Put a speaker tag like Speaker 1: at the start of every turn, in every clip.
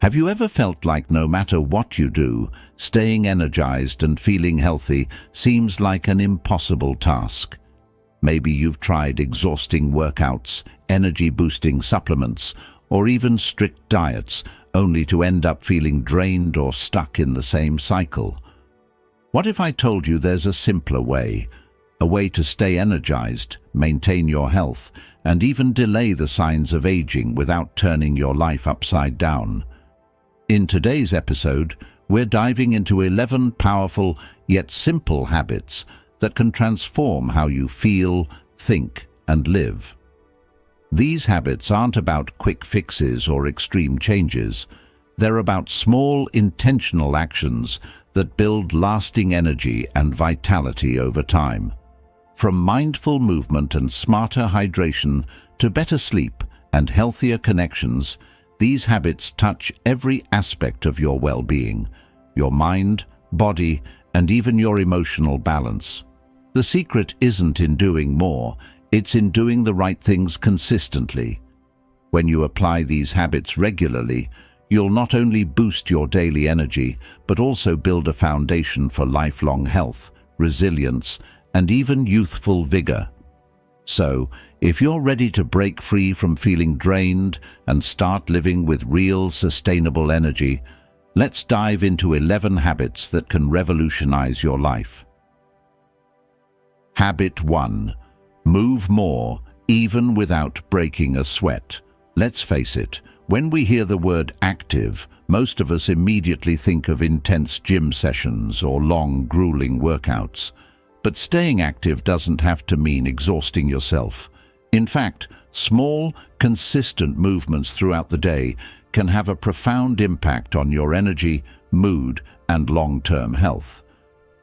Speaker 1: Have you ever felt like no matter what you do, staying energized and feeling healthy seems like an impossible task? Maybe you've tried exhausting workouts, energy-boosting supplements, or even strict diets, only to end up feeling drained or stuck in the same cycle. What if I told you there's a simpler way? A way to stay energized, maintain your health, and even delay the signs of aging without turning your life upside down. In today's episode, we're diving into 11 powerful yet simple habits that can transform how you feel, think, and live. These habits aren't about quick fixes or extreme changes. They're about small, intentional actions that build lasting energy and vitality over time. From mindful movement and smarter hydration to better sleep and healthier connections, these habits touch every aspect of your well-being, your mind, body, and even your emotional balance. The secret isn't in doing more, it's in doing the right things consistently. When you apply these habits regularly, you'll not only boost your daily energy, but also build a foundation for lifelong health, resilience, and even youthful vigor. So, if you're ready to break free from feeling drained and start living with real, sustainable energy, let's dive into 11 habits that can revolutionize your life. Habit 1. Move more, even without breaking a sweat. Let's face it, when we hear the word active, most of us immediately think of intense gym sessions or long, grueling workouts. But staying active doesn't have to mean exhausting yourself. In fact, small, consistent movements throughout the day can have a profound impact on your energy, mood, and long-term health.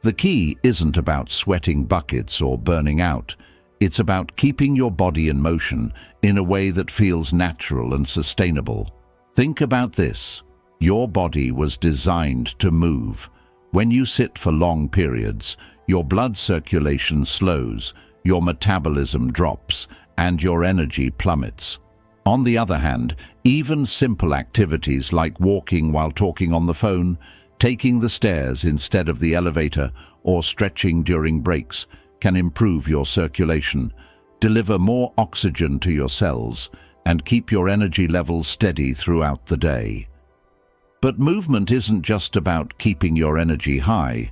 Speaker 1: The key isn't about sweating buckets or burning out. It's about keeping your body in motion in a way that feels natural and sustainable. Think about this. Your body was designed to move. When you sit for long periods, your blood circulation slows, your metabolism drops, and your energy plummets. On the other hand, even simple activities like walking while talking on the phone, taking the stairs instead of the elevator, or stretching during breaks can improve your circulation, deliver more oxygen to your cells, and keep your energy levels steady throughout the day. But movement isn't just about keeping your energy high.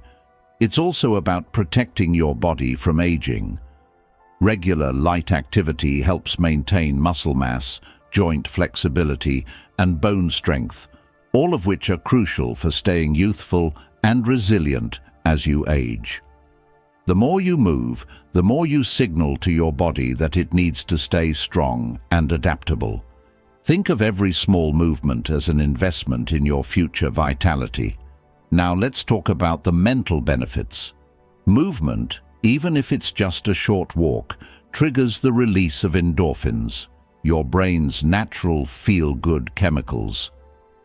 Speaker 1: It's also about protecting your body from aging. Regular light activity helps maintain muscle mass, joint flexibility, and bone strength, all of which are crucial for staying youthful and resilient as you age. The more you move, the more you signal to your body that it needs to stay strong and adaptable. Think of every small movement as an investment in your future vitality. Now let's talk about the mental benefits. Movement, even if it's just a short walk, triggers the release of endorphins, your brain's natural feel-good chemicals.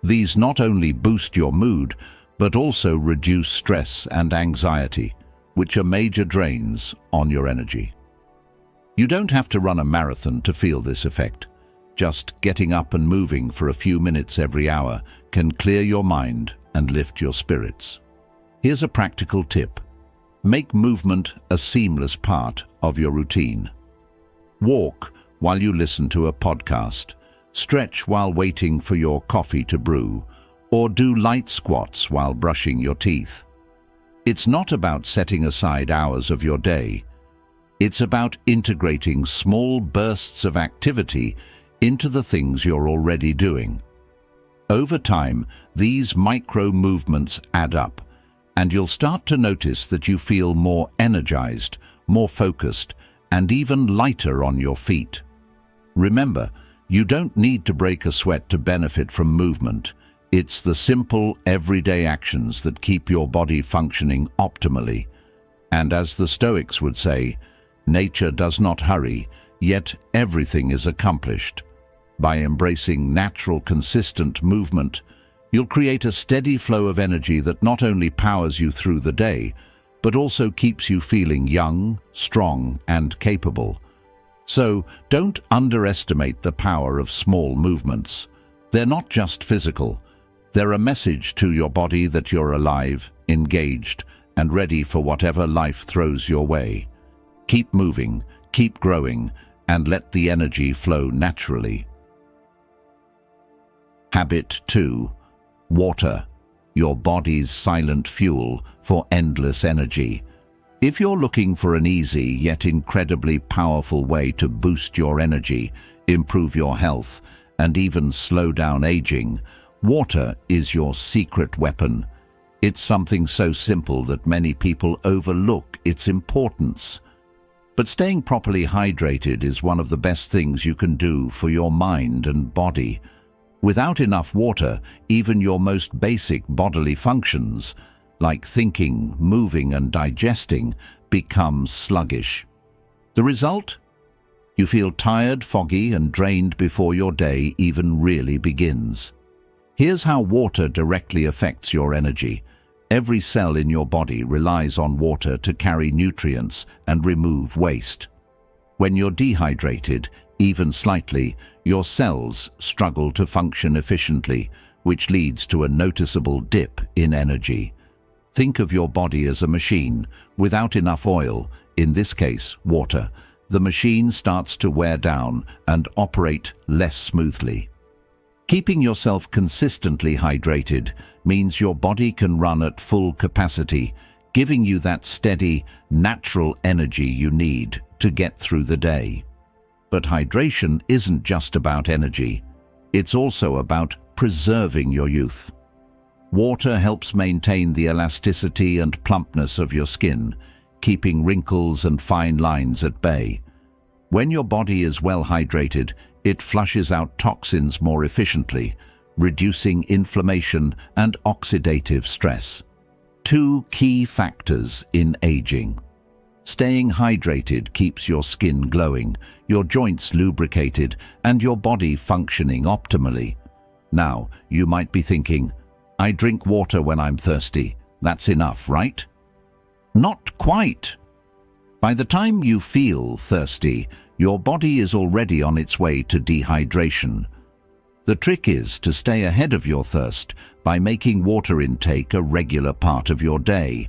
Speaker 1: These not only boost your mood, but also reduce stress and anxiety, which are major drains on your energy. You don't have to run a marathon to feel this effect. Just getting up and moving for a few minutes every hour can clear your mind and lift your spirits. Here's a practical tip. Make movement a seamless part of your routine. Walk while you listen to a podcast, stretch while waiting for your coffee to brew, or do light squats while brushing your teeth. It's not about setting aside hours of your day. It's about integrating small bursts of activity into the things you're already doing. Over time, these micro movements add up, and you'll start to notice that you feel more energized, more focused, and even lighter on your feet. Remember, you don't need to break a sweat to benefit from movement. It's the simple, everyday actions that keep your body functioning optimally. And as the Stoics would say, nature does not hurry, yet everything is accomplished. By embracing natural, consistent movement, you'll create a steady flow of energy that not only powers you through the day, but also keeps you feeling young, strong, and capable. So, don't underestimate the power of small movements. They're not just physical, They're a message to your body that you're alive, engaged, and ready for whatever life throws your way. Keep moving, keep growing, and let the energy flow naturally. Habit 2. Water, your body's silent fuel for endless energy. If you're looking for an easy yet incredibly powerful way to boost your energy, improve your health, and even slow down aging, water is your secret weapon. It's something so simple that many people overlook its importance. But staying properly hydrated is one of the best things you can do for your mind and body. Without enough water, even your most basic bodily functions, like thinking, moving, and digesting, become sluggish. The result? You feel tired, foggy, and drained before your day even really begins. Here's how water directly affects your energy. Every cell in your body relies on water to carry nutrients and remove waste. When you're dehydrated, even slightly, your cells struggle to function efficiently, which leads to a noticeable dip in energy. Think of your body as a machine. Without enough oil, in this case water, the machine starts to wear down and operate less smoothly. Keeping yourself consistently hydrated means your body can run at full capacity, giving you that steady, natural energy you need to get through the day. But hydration isn't just about energy. It's also about preserving your youth. Water helps maintain the elasticity and plumpness of your skin, keeping wrinkles and fine lines at bay. When your body is well hydrated, it flushes out toxins more efficiently, reducing inflammation and oxidative stress. 2 key factors in aging. Staying hydrated keeps your skin glowing, your joints lubricated, and your body functioning optimally. Now, you might be thinking, I drink water when I'm thirsty. That's enough, right? Not quite. By the time you feel thirsty, your body is already on its way to dehydration. The trick is to stay ahead of your thirst by making water intake a regular part of your day.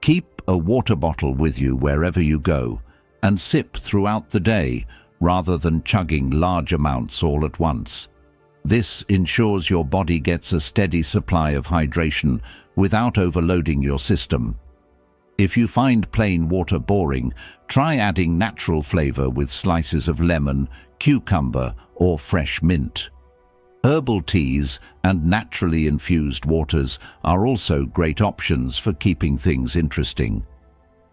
Speaker 1: Keep a water bottle with you wherever you go and sip throughout the day rather than chugging large amounts all at once. This ensures your body gets a steady supply of hydration without overloading your system. If you find plain water boring, try adding natural flavor with slices of lemon, cucumber, or fresh mint. Herbal teas and naturally infused waters are also great options for keeping things interesting.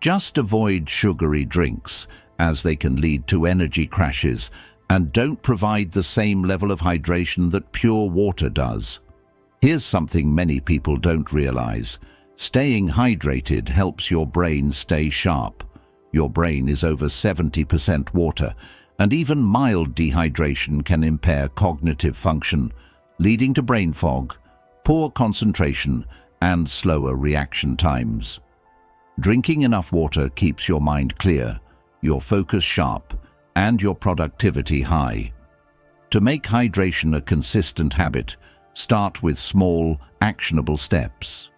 Speaker 1: Just avoid sugary drinks, as they can lead to energy crashes and don't provide the same level of hydration that pure water does. Here's something many people don't realize. Staying hydrated helps your brain stay sharp. Your brain is over 70% water, and even mild dehydration can impair cognitive function, leading to brain fog, poor concentration, and slower reaction times. Drinking enough water keeps your mind clear, your focus sharp, and your productivity high. To make hydration a consistent habit, start with small, actionable steps.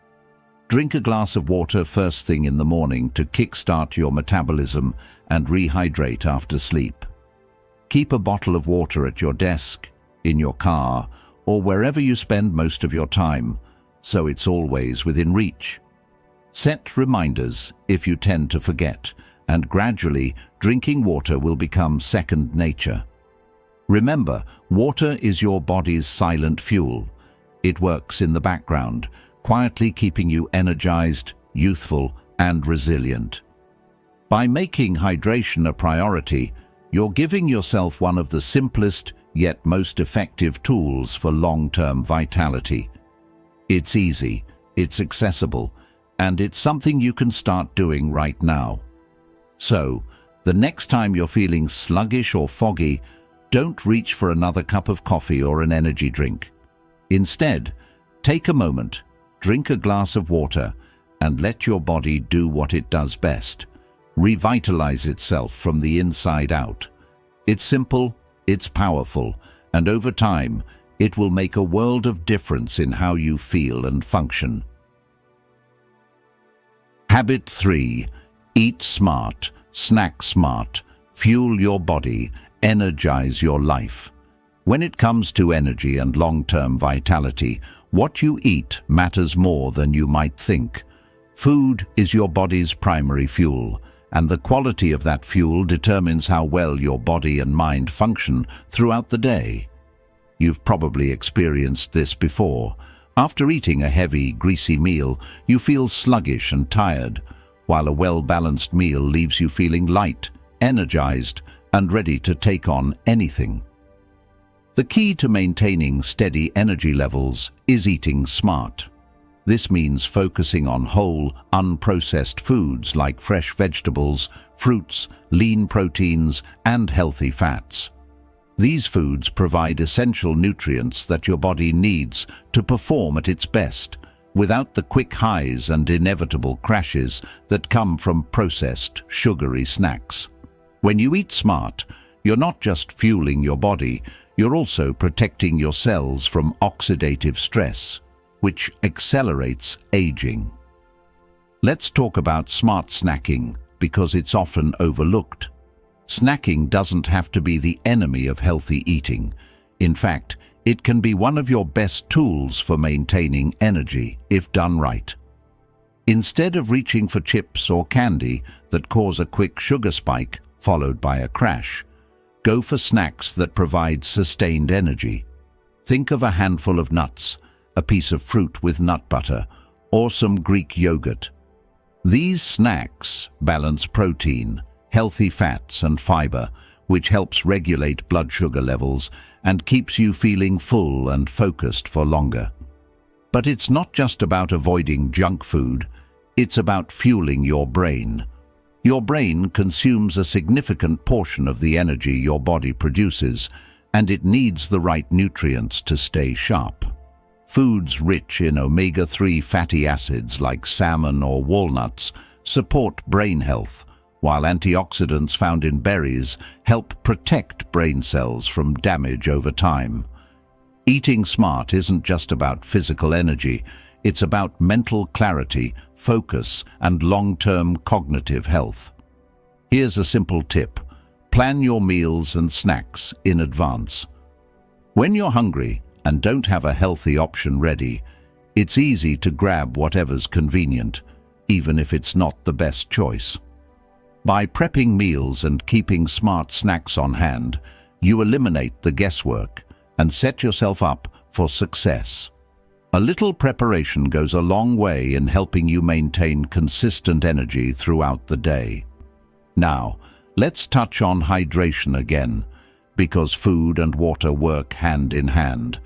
Speaker 1: Drink a glass of water first thing in the morning to kickstart your metabolism and rehydrate after sleep. Keep a bottle of water at your desk, in your car, or wherever you spend most of your time, so it's always within reach. Set reminders if you tend to forget, and gradually drinking water will become second nature. Remember, water is your body's silent fuel. It works in the background, quietly keeping you energized, youthful, and resilient. By making hydration a priority, you're giving yourself one of the simplest yet most effective tools for long-term vitality. It's easy, it's accessible, and it's something you can start doing right now. So, the next time you're feeling sluggish or foggy, don't reach for another cup of coffee or an energy drink. Instead, take a moment, drink a glass of water, and let your body do what it does best: revitalize itself from the inside out. It's simple, it's powerful, and over time, It will make a world of difference in how you feel and function. Habit 3. Eat smart, snack smart, fuel your body, energize your life. When it comes to energy and long-term vitality, what you eat matters more than you might think. Food is your body's primary fuel, and the quality of that fuel determines how well your body and mind function throughout the day. You've probably experienced this before. After eating a heavy, greasy meal, you feel sluggish and tired, while a well-balanced meal leaves you feeling light, energized, and ready to take on anything. The key to maintaining steady energy levels is eating smart. This means focusing on whole, unprocessed foods like fresh vegetables, fruits, lean proteins, and healthy fats. These foods provide essential nutrients that your body needs to perform at its best, without the quick highs and inevitable crashes that come from processed, sugary snacks. When you eat smart, you're not just fueling your body, you're also protecting your cells from oxidative stress, which accelerates aging. Let's talk about smart snacking, because it's often overlooked. Snacking doesn't have to be the enemy of healthy eating. In fact, it can be one of your best tools for maintaining energy if done right. Instead of reaching for chips or candy that cause a quick sugar spike followed by a crash, go for snacks that provide sustained energy. Think of a handful of nuts, a piece of fruit with nut butter, or some Greek yogurt. These snacks balance protein, healthy fats and fiber, which helps regulate blood sugar levels and keeps you feeling full and focused for longer. But it's not just about avoiding junk food, it's about fueling your brain. Your brain consumes a significant portion of the energy your body produces, and it needs the right nutrients to stay sharp. Foods rich in omega-3 fatty acids like salmon or walnuts support brain health, while antioxidants found in berries help protect brain cells from damage over time. Eating smart isn't just about physical energy, it's about mental clarity, focus, and long-term cognitive health. Here's a simple tip: plan your meals and snacks in advance. When you're hungry and don't have a healthy option ready, it's easy to grab whatever's convenient, even if it's not the best choice. By prepping meals and keeping smart snacks on hand, you eliminate the guesswork and set yourself up for success. A little preparation goes a long way in helping you maintain consistent energy throughout the day. Now, let's touch on hydration again, because food and water work hand in hand.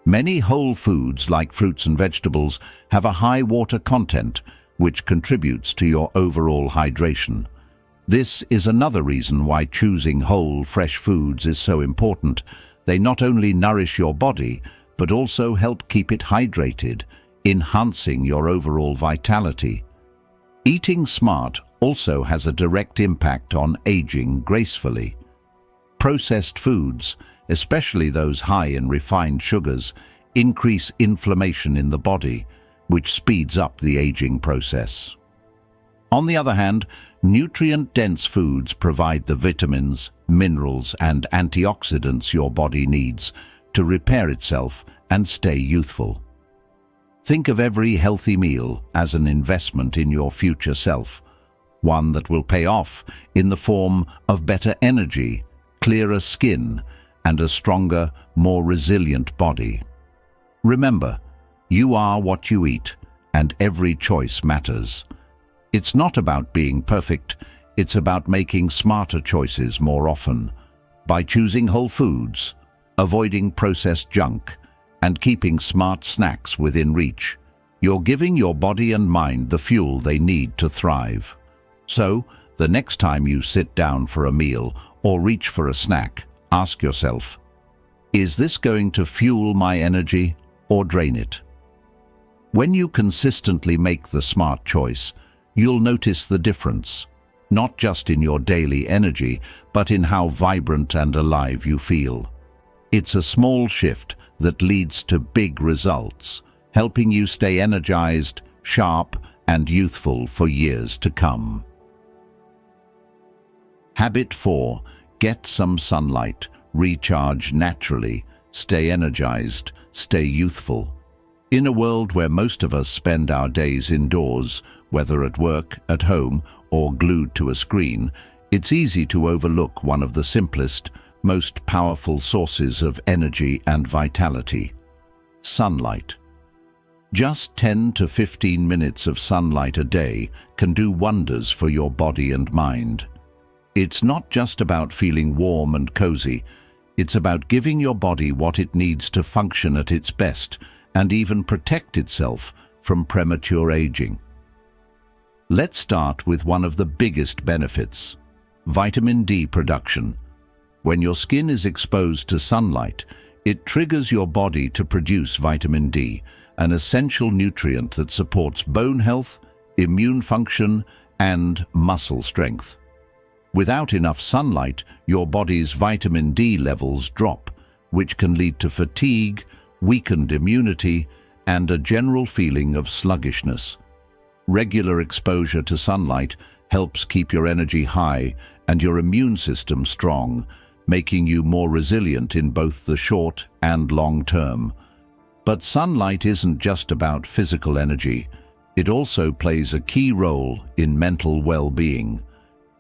Speaker 1: Many whole foods like fruits and vegetables have a high water content, which contributes to your overall hydration. This is another reason why choosing whole, fresh foods is so important. They not only nourish your body, but also help keep it hydrated, enhancing your overall vitality. Eating smart also has a direct impact on aging gracefully. Processed foods, especially those high in refined sugars, increase inflammation in the body, which speeds up the aging process. On the other hand, nutrient-dense foods provide the vitamins, minerals, and antioxidants your body needs to repair itself and stay youthful. Think of every healthy meal as an investment in your future self, one that will pay off in the form of better energy, clearer skin, and a stronger, more resilient body. Remember, you are what you eat, and every choice matters. It's not about being perfect, it's about making smarter choices more often. By choosing whole foods, avoiding processed junk, and keeping smart snacks within reach, you're giving your body and mind the fuel they need to thrive. So, the next time you sit down for a meal or reach for a snack, ask yourself, is this going to fuel my energy or drain it? When you consistently make the smart choice, you'll notice the difference, not just in your daily energy, but in how vibrant and alive you feel. It's a small shift that leads to big results, helping you stay energized, sharp, and youthful for years to come. Habit 4. Get some sunlight. Recharge naturally. Stay energized. Stay youthful. In a world where most of us spend our days indoors, whether at work, at home, or glued to a screen, it's easy to overlook one of the simplest, most powerful sources of energy and vitality: sunlight. Just 10 to 15 minutes of sunlight a day can do wonders for your body and mind. It's not just about feeling warm and cozy. It's about giving your body what it needs to function at its best and even protect itself from premature aging. Let's start with one of the biggest benefits: vitamin D production. When your skin is exposed to sunlight, it triggers your body to produce vitamin D, an essential nutrient that supports bone health, immune function, and muscle strength. Without enough sunlight, your body's vitamin D levels drop, which can lead to fatigue, weakened immunity, and a general feeling of sluggishness. Regular exposure to sunlight helps keep your energy high and your immune system strong, making you more resilient in both the short and long term. But sunlight isn't just about physical energy. It also plays a key role in mental well-being.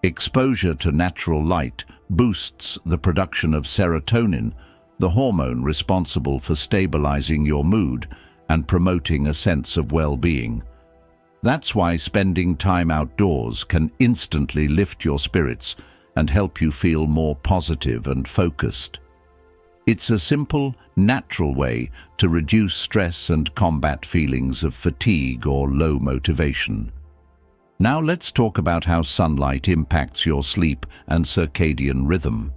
Speaker 1: Exposure to natural light boosts the production of serotonin, the hormone responsible for stabilizing your mood and promoting a sense of well-being. That's why spending time outdoors can instantly lift your spirits and help you feel more positive and focused. It's a simple, natural way to reduce stress and combat feelings of fatigue or low motivation. Now let's talk about how sunlight impacts your sleep and circadian rhythm.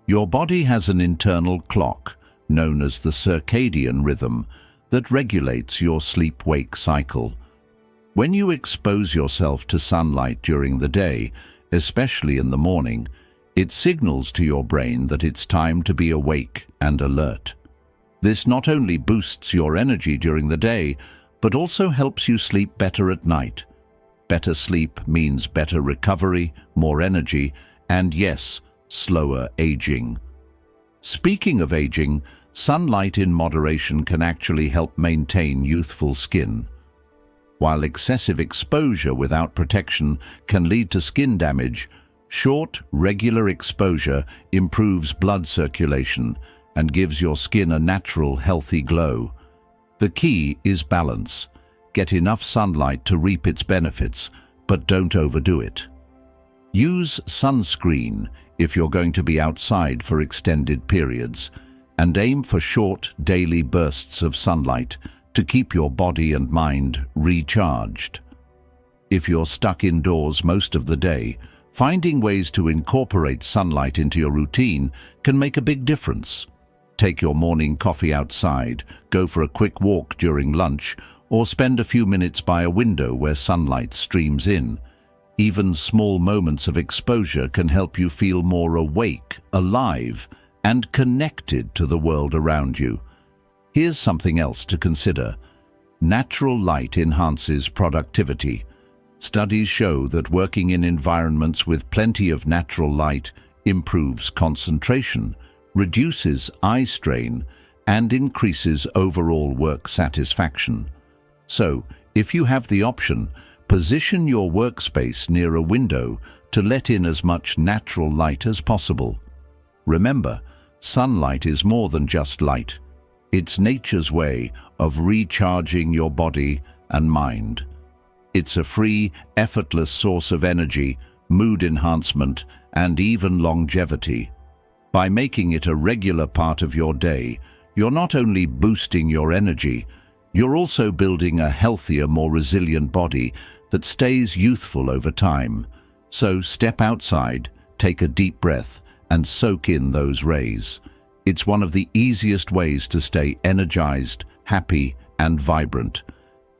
Speaker 1: Your body has an internal clock, known as the circadian rhythm, that regulates your sleep-wake cycle. When you expose yourself to sunlight during the day, especially in the morning, it signals to your brain that it's time to be awake and alert. This not only boosts your energy during the day, but also helps you sleep better at night. Better sleep means better recovery, more energy, and yes, slower aging. Speaking of aging, sunlight in moderation can actually help maintain youthful skin. While excessive exposure without protection can lead to skin damage, short, regular exposure improves blood circulation and gives your skin a natural, healthy glow. The key is balance. Get enough sunlight to reap its benefits, but don't overdo it. Use sunscreen if you're going to be outside for extended periods, and aim for short, daily bursts of sunlight to keep your body and mind recharged. If you're stuck indoors most of the day, finding ways to incorporate sunlight into your routine can make a big difference. Take your morning coffee outside, go for a quick walk during lunch, or spend a few minutes by a window where sunlight streams in. Even small moments of exposure can help you feel more awake, alive, and connected to the world around you. Here's something else to consider. Natural light enhances productivity. Studies show that working in environments with plenty of natural light improves concentration, reduces eye strain, and increases overall work satisfaction. So, if you have the option, position your workspace near a window to let in as much natural light as possible. Remember, sunlight is more than just light. It's nature's way of recharging your body and mind. It's a free, effortless source of energy, mood enhancement, and even longevity. By making it a regular part of your day, you're not only boosting your energy, you're also building a healthier, more resilient body that stays youthful over time. So step outside, take a deep breath, and soak in those rays. It's one of the easiest ways to stay energized, happy, and vibrant.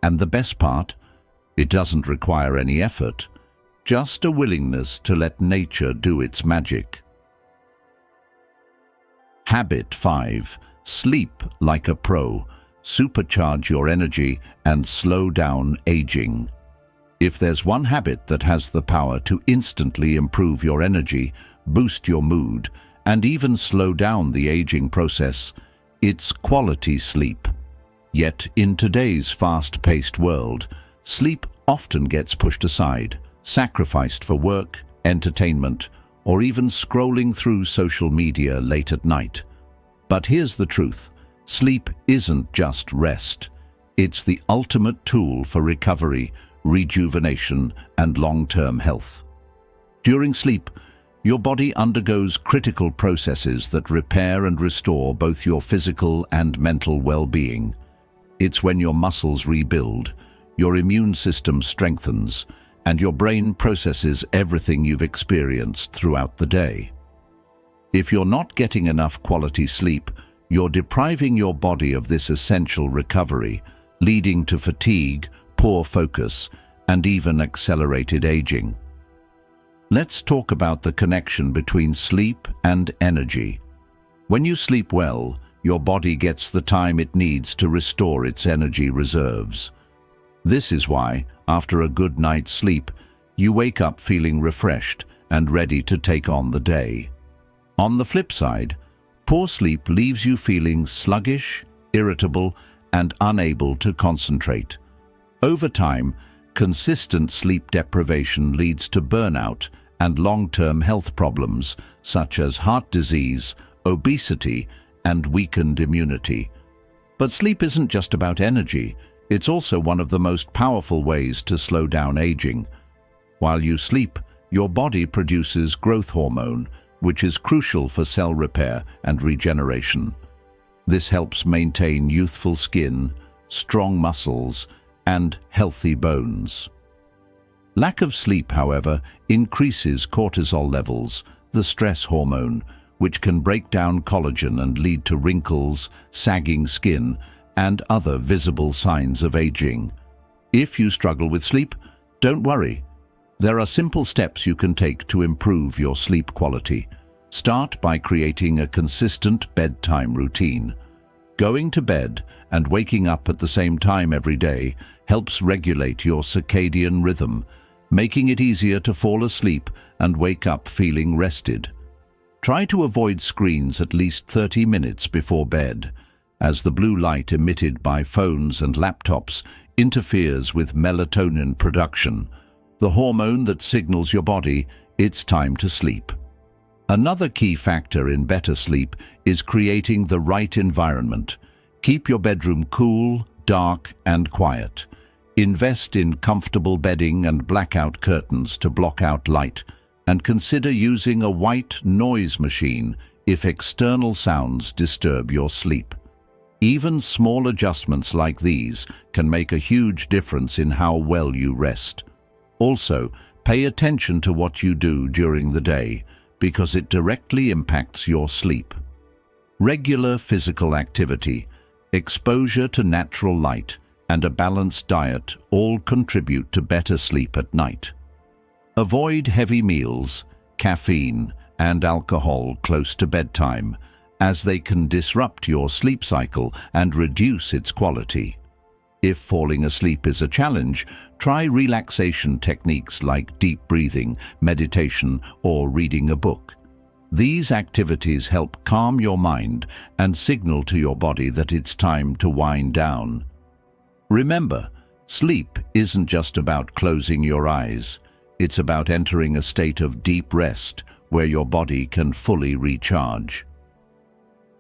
Speaker 1: And the best part? It doesn't require any effort, just a willingness to let nature do its magic. Habit 5. Sleep like a pro. Supercharge your energy and slow down aging. If there's one habit that has the power to instantly improve your energy, boost your mood, and even slow down the aging process, it's quality sleep. Yet, in today's fast-paced world, sleep often gets pushed aside, sacrificed for work, entertainment, or even scrolling through social media late at night. But here's the truth. Sleep isn't just rest. It's the ultimate tool for recovery, rejuvenation, and long-term health. During sleep, your body undergoes critical processes that repair and restore both your physical and mental well-being. It's when your muscles rebuild, your immune system strengthens, and your brain processes everything you've experienced throughout the day. If you're not getting enough quality sleep, you're depriving your body of this essential recovery, leading to fatigue, poor focus, and even accelerated aging. Let's talk about the connection between sleep and energy. When you sleep well, your body gets the time it needs to restore its energy reserves. This is why, after a good night's sleep, you wake up feeling refreshed and ready to take on the day. On the flip side, poor sleep leaves you feeling sluggish, irritable, and unable to concentrate. Over time, consistent sleep deprivation leads to burnout and long-term health problems such as heart disease, obesity, and weakened immunity. But sleep isn't just about energy. It's also one of the most powerful ways to slow down aging. While you sleep, your body produces growth hormone, which is crucial for cell repair and regeneration. This helps maintain youthful skin, strong muscles, and healthy bones. Lack of sleep, however, increases cortisol levels, the stress hormone, which can break down collagen and lead to wrinkles, sagging skin, and other visible signs of aging. If you struggle with sleep, don't worry. There are simple steps you can take to improve your sleep quality. Start by creating a consistent bedtime routine. Going to bed and waking up at the same time every day helps regulate your circadian rhythm, making it easier to fall asleep and wake up feeling rested. Try to avoid screens at least 30 minutes before bed, as the blue light emitted by phones and laptops interferes with melatonin production, the hormone that signals your body it's time to sleep. Another key factor in better sleep is creating the right environment. Keep your bedroom cool, dark, and quiet. Invest in comfortable bedding and blackout curtains to block out light, and consider using a white noise machine if external sounds disturb your sleep. Even small adjustments like these can make a huge difference in how well you rest. Also, pay attention to what you do during the day, because it directly impacts your sleep. Regular physical activity, exposure to natural light, and a balanced diet all contribute to better sleep at night. Avoid heavy meals, caffeine, and alcohol close to bedtime, as they can disrupt your sleep cycle and reduce its quality. If falling asleep is a challenge, try relaxation techniques like deep breathing, meditation, or reading a book. These activities help calm your mind and signal to your body that it's time to wind down. Remember, sleep isn't just about closing your eyes. It's about entering a state of deep rest where your body can fully recharge.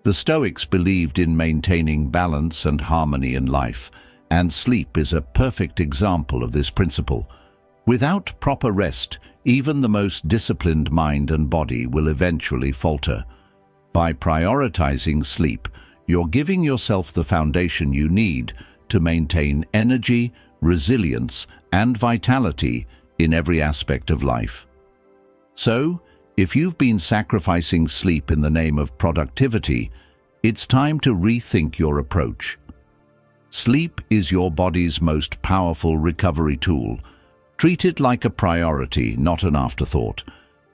Speaker 1: The Stoics believed in maintaining balance and harmony in life, and sleep is a perfect example of this principle. Without proper rest, even the most disciplined mind and body will eventually falter. By prioritizing sleep, you're giving yourself the foundation you need to maintain energy, resilience, and vitality in every aspect of life. So, if you've been sacrificing sleep in the name of productivity, it's time to rethink your approach. Sleep is your body's most powerful recovery tool. Treat it like a priority, not an afterthought.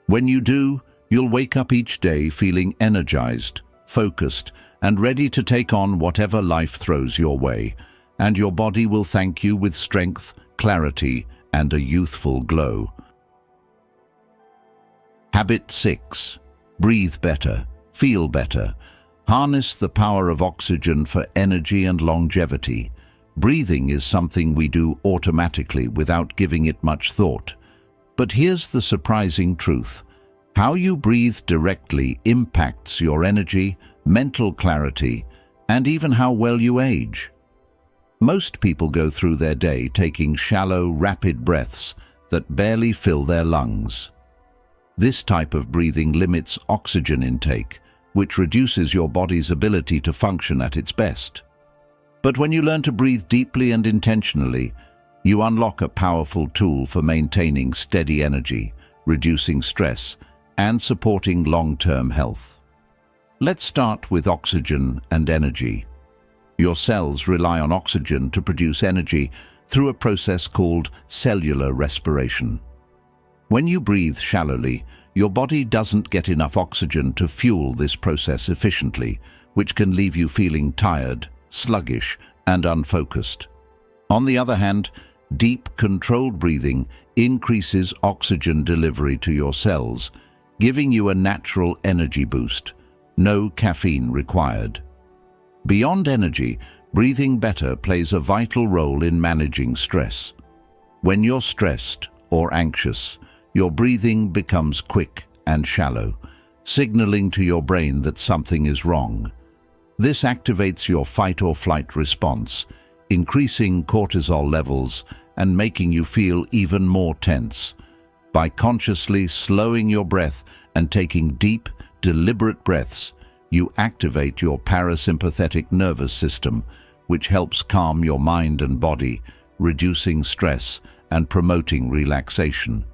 Speaker 1: When you do, you'll wake up each day feeling energized, focused, and ready to take on whatever life throws your way, and your body will thank you with strength, clarity, and a youthful glow. Habit 6. Breathe better, feel better. Harness the power of oxygen for energy and longevity. Breathing is something we do automatically without giving it much thought. But here's the surprising truth. How you breathe directly impacts your energy, mental clarity, and even how well you age. Most people go through their day taking shallow, rapid breaths that barely fill their lungs. This type of breathing limits oxygen intake, which reduces your body's ability to function at its best. But when you learn to breathe deeply and intentionally, you unlock a powerful tool for maintaining steady energy, reducing stress, and supporting long-term health. Let's start with oxygen and energy. Your cells rely on oxygen to produce energy through a process called cellular respiration. When you breathe shallowly, your body doesn't get enough oxygen to fuel this process efficiently, which can leave you feeling tired, sluggish, and unfocused. On the other hand, deep, controlled breathing increases oxygen delivery to your cells, giving you a natural energy boost. No caffeine required. Beyond energy, breathing better plays a vital role in managing stress. When you're stressed or anxious, your breathing becomes quick and shallow, signaling to your brain that something is wrong. This activates your fight-or-flight response, increasing cortisol levels and making you feel even more tense. By consciously slowing your breath and taking deep, deliberate breaths, you activate your parasympathetic nervous system, which helps calm your mind and body, reducing stress and promoting relaxation.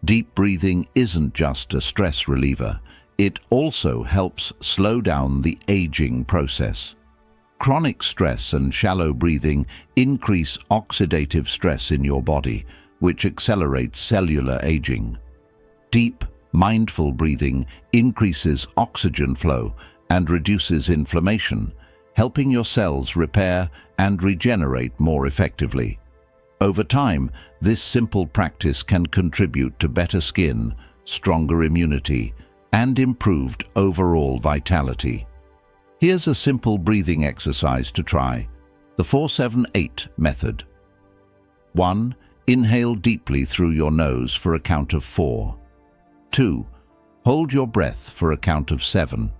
Speaker 1: Deep breathing isn't just a stress reliever, it also helps slow down the aging process. Chronic stress and shallow breathing increase oxidative stress in your body, which accelerates cellular aging. Deep, mindful breathing increases oxygen flow and reduces inflammation, helping your cells repair and regenerate more effectively. Over time, this simple practice can contribute to better skin, stronger immunity, and improved overall vitality. Here's a simple breathing exercise to try: the 4-7-8 method. 1. Inhale deeply through your nose for a count of 4. 2. Hold your breath for a count of 7.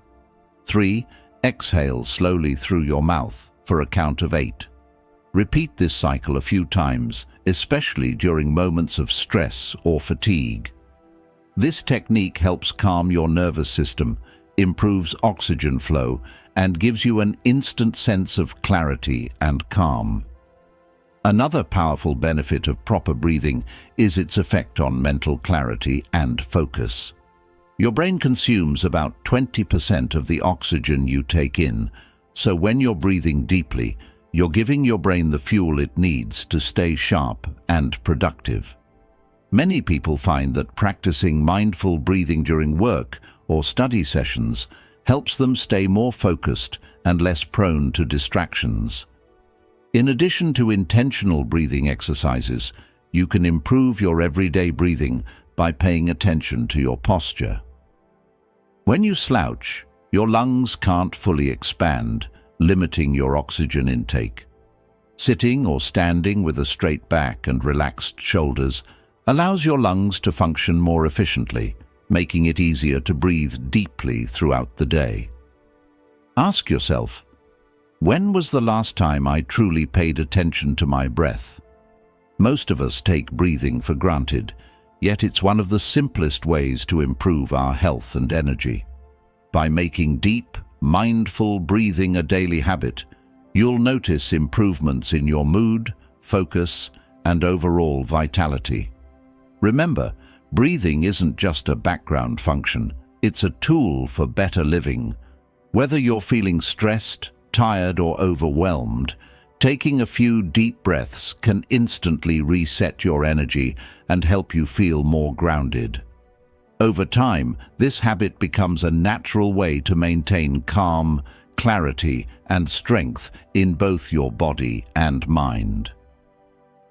Speaker 1: 3. Exhale slowly through your mouth for a count of 8. Repeat this cycle a few times, especially during moments of stress or fatigue. This technique helps calm your nervous system, improves oxygen flow, and gives you an instant sense of clarity and calm. Another powerful benefit of proper breathing is its effect on mental clarity and focus. Your brain consumes about 20% of the oxygen you take in, so when you're breathing deeply, you're giving your brain the fuel it needs to stay sharp and productive. Many people find that practicing mindful breathing during work or study sessions helps them stay more focused and less prone to distractions. In addition to intentional breathing exercises, you can improve your everyday breathing by paying attention to your posture. When you slouch, your lungs can't fully expand, limiting your oxygen intake. Sitting or standing with a straight back and relaxed shoulders allows your lungs to function more efficiently, making it easier to breathe deeply throughout the day. Ask yourself, when was the last time I truly paid attention to my breath? Most of us take breathing for granted, yet it's one of the simplest ways to improve our health and energy. By making deep, mindful breathing a daily habit, you'll notice improvements in your mood, focus, and overall vitality. Remember, breathing isn't just a background function, it's a tool for better living. Whether you're feeling stressed, tired, or overwhelmed, taking a few deep breaths can instantly reset your energy and help you feel more grounded. Over time, this habit becomes a natural way to maintain calm, clarity and strength in both your body and mind.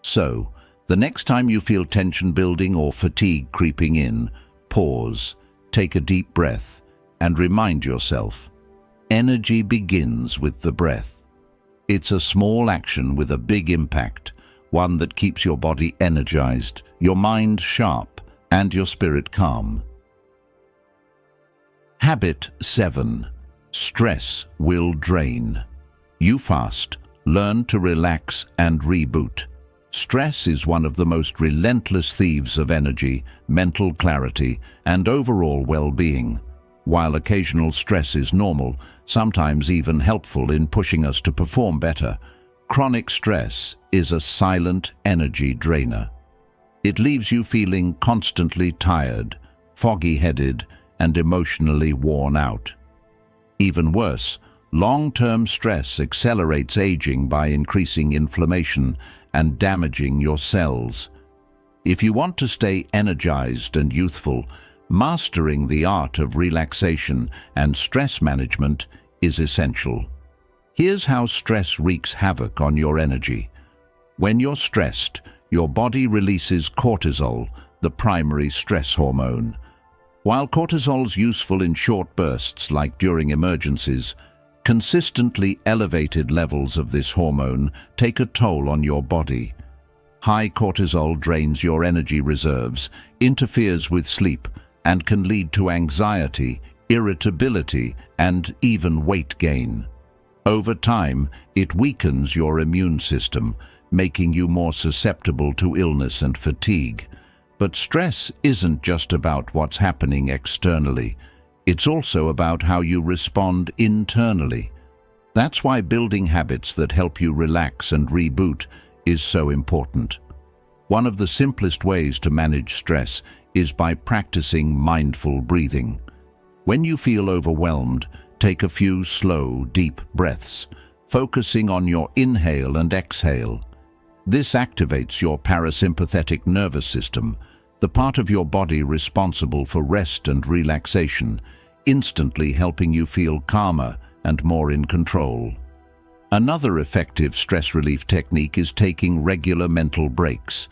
Speaker 1: So, the next time you feel tension building or fatigue creeping in, pause, take a deep breath, and remind yourself, energy begins with the breath. It's a small action with a big impact, one that keeps your body energized, your mind sharp, and your spirit calm. Habit 7. Stress will drain. You fast, learn to relax and reboot. Stress is one of the most relentless thieves of energy, mental clarity, and overall well-being. While occasional stress is normal, sometimes even helpful in pushing us to perform better, chronic stress is a silent energy drainer. It leaves you feeling constantly tired, foggy-headed, and emotionally worn out. Even worse, long-term stress accelerates aging by increasing inflammation and damaging your cells. If you want to stay energized and youthful, mastering the art of relaxation and stress management is essential. Here's how stress wreaks havoc on your energy. When you're stressed, your body releases cortisol, the primary stress hormone. While cortisol's useful in short bursts like during emergencies, consistently elevated levels of this hormone take a toll on your body. High cortisol drains your energy reserves, interferes with sleep, and can lead to anxiety, irritability, and even weight gain. Over time, it weakens your immune system, making you more susceptible to illness and fatigue. But stress isn't just about what's happening externally. It's also about how you respond internally. That's why building habits that help you relax and reboot is so important. One of the simplest ways to manage stress is by practicing mindful breathing. When you feel overwhelmed, take a few slow, deep breaths, focusing on your inhale and exhale. This activates your parasympathetic nervous system, the part of your body responsible for rest and relaxation, instantly helping you feel calmer and more in control. Another effective stress relief technique is taking regular mental breaks.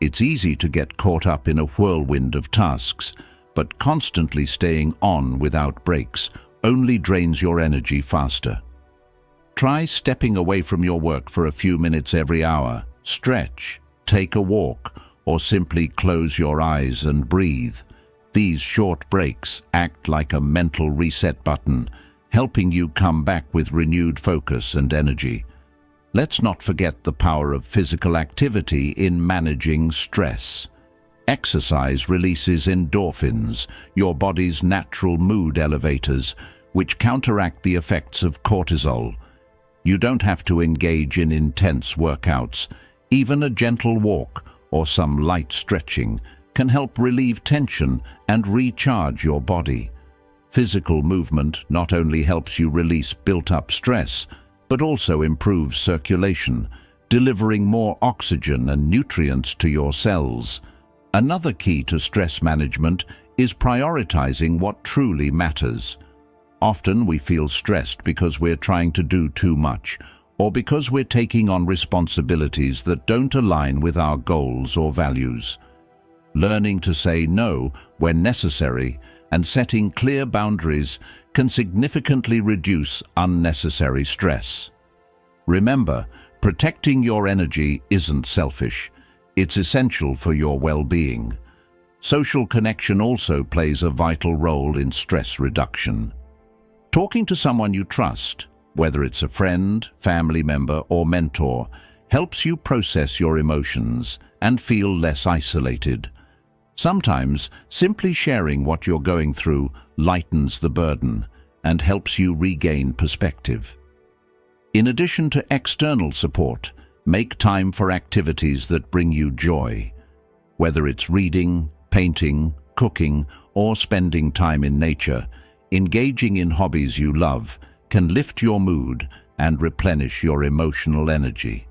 Speaker 1: It's easy to get caught up in a whirlwind of tasks, but constantly staying on without breaks only drains your energy faster. Try stepping away from your work for a few minutes every hour, stretch, take a walk, or simply close your eyes and breathe. These short breaks act like a mental reset button, helping you come back with renewed focus and energy. Let's not forget the power of physical activity in managing stress. Exercise releases endorphins, your body's natural mood elevators, which counteract the effects of cortisol. You don't have to engage in intense workouts. Even a gentle walk or some light stretching can help relieve tension and recharge your body. Physical movement not only helps you release built-up stress, but also improves circulation, delivering more oxygen and nutrients to your cells. Another key to stress management is prioritizing what truly matters. Often we feel stressed because we're trying to do too much, or because we're taking on responsibilities that don't align with our goals or values. Learning to say no when necessary and setting clear boundaries can significantly reduce unnecessary stress. Remember, protecting your energy isn't selfish. It's essential for your well-being. Social connection also plays a vital role in stress reduction. Talking to someone you trust, whether it's a friend, family member, or mentor, helps you process your emotions and feel less isolated. Sometimes, simply sharing what you're going through lightens the burden and helps you regain perspective. In addition to external support, make time for activities that bring you joy. Whether it's reading, painting, cooking, or spending time in nature, engaging in hobbies you love can lift your mood and replenish your emotional energy.